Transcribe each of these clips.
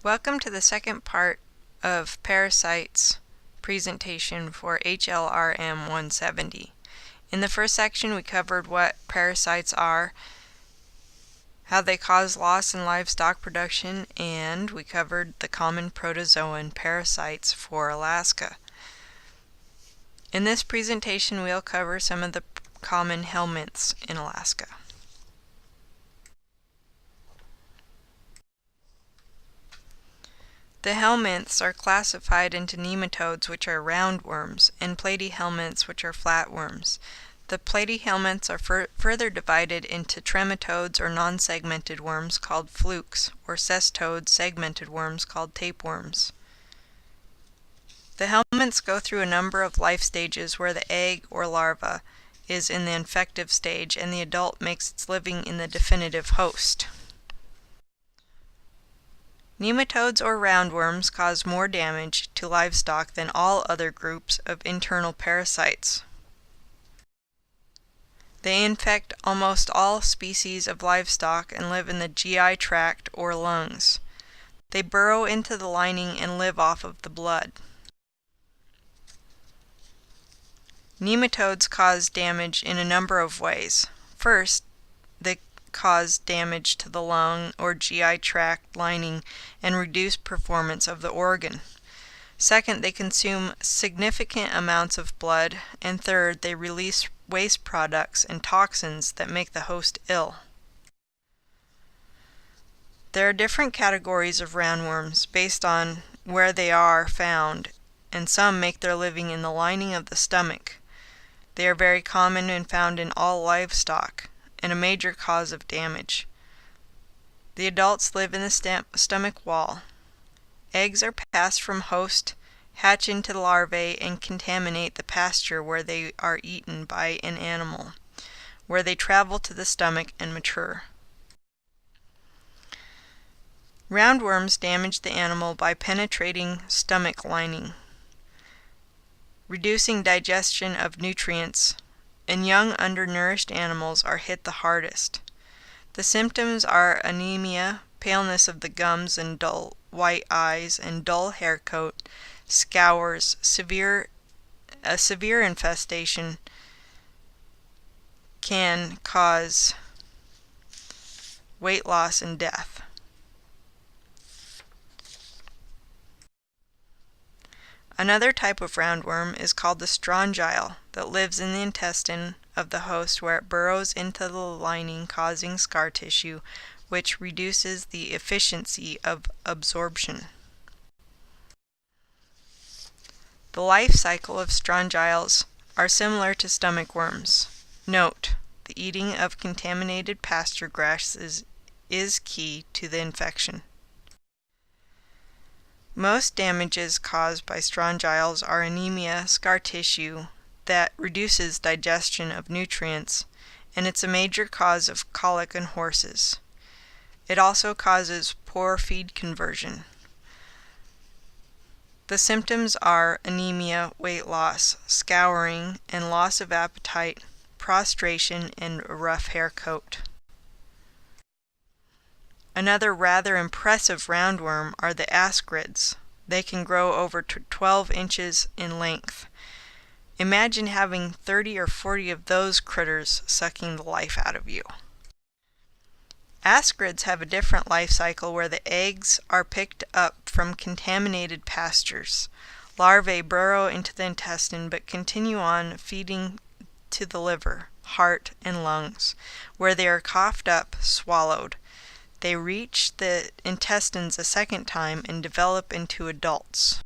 Welcome to the second part of Parasites presentation for HLRM 170. In the first section we covered what parasites are, how they cause loss in livestock production, and we covered the common protozoan parasites for Alaska. In this presentation we'll cover some of the common helminths in Alaska. The helminths are classified into nematodes, which are roundworms, and platyhelminths, which are flatworms. The platyhelminths are further divided into trematodes or non-segmented worms called flukes, or cestodes, segmented worms called tapeworms. The helminths go through a number of life stages where the egg or larva is in the infective stage and the adult makes its living in the definitive host. Nematodes or roundworms cause more damage to livestock than all other groups of internal parasites. They infect almost all species of livestock and live in the GI tract or lungs. They burrow into the lining and live off of the blood. Nematodes cause damage in a number of ways. First, they cause damage to the lung or GI tract lining and reduce performance of the organ. Second, they consume significant amounts of blood. And third, they release waste products and toxins that make the host ill. There are different categories of roundworms based on where they are found, and some make their living in the lining of the stomach. They are very common and found in all livestock, and a major cause of damage. The adults live in the stomach wall. Eggs are passed from host, hatch into the larvae, and contaminate the pasture where they are eaten by an animal, where they travel to the stomach and mature. Roundworms damage the animal by penetrating stomach lining, reducing digestion of nutrients, and young undernourished animals are hit the hardest. The symptoms are anemia, paleness of the gums and dull white eyes, and dull hair coat, scours. A severe infestation can cause weight loss and death. Another type of roundworm is called the strongyle that lives in the intestine of the host, where it burrows into the lining, causing scar tissue, which reduces the efficiency of absorption. The life cycle of strongyles are similar to stomach worms. Note, the eating of contaminated pasture grasses is key to the infection. Most damages caused by strongyles are anemia, scar tissue that reduces digestion of nutrients, and it's a major cause of colic in horses. It also causes poor feed conversion. The symptoms are anemia, weight loss, scouring, and loss of appetite, prostration, and a rough hair coat. Another rather impressive roundworm are the ascarids. They can grow over 12 inches in length. Imagine having 30 or 40 of those critters sucking the life out of you. Ascarids have a different life cycle where the eggs are picked up from contaminated pastures. Larvae burrow into the intestine but continue on feeding to the liver, heart, and lungs, where they are coughed up, swallowed. They reach the intestines a second time and develop into adults.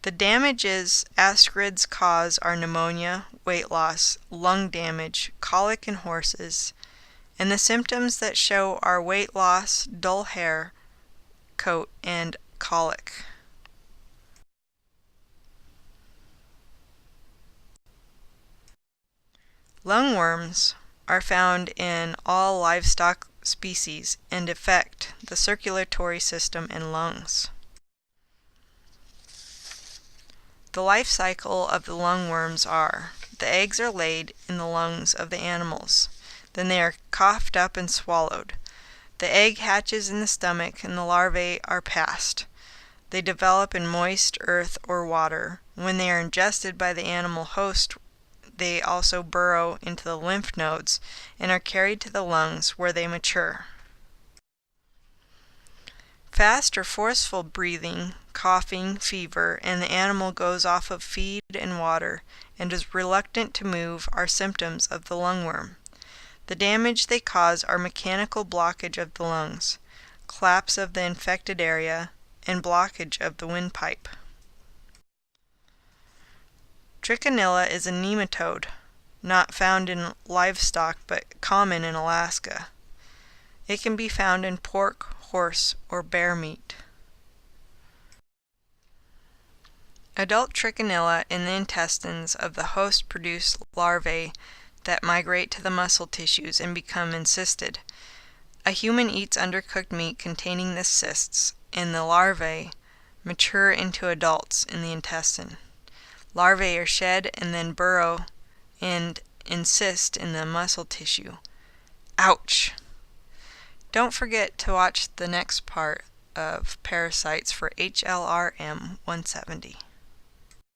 The damages ascarids cause are pneumonia, weight loss, lung damage, colic in horses, and the symptoms that show are weight loss, dull hair coat, and colic. Lungworms are found in all livestock species and affect the circulatory system and lungs. The life cycle of the lungworms are: the eggs are laid in the lungs of the animals. Then they are coughed up and swallowed. The egg hatches in the stomach and the larvae are passed. They develop in moist earth or water. When they are ingested by the animal host, they also burrow into the lymph nodes and are carried to the lungs where they mature. Fast or forceful breathing, coughing, fever, and the animal goes off of feed and water and is reluctant to move are symptoms of the lungworm. The damage they cause are mechanical blockage of the lungs, collapse of the infected area, and blockage of the windpipe. Trichinella is a nematode, not found in livestock but common in Alaska. It can be found in pork, horse, or bear meat. Adult trichinella in the intestines of the host produce larvae that migrate to the muscle tissues and become encysted. A human eats undercooked meat containing the cysts, and the larvae mature into adults in the intestine. Larvae are shed and then burrow and encyst in the muscle tissue. Ouch! Don't forget to watch the next part of Parasites for HLRM 170.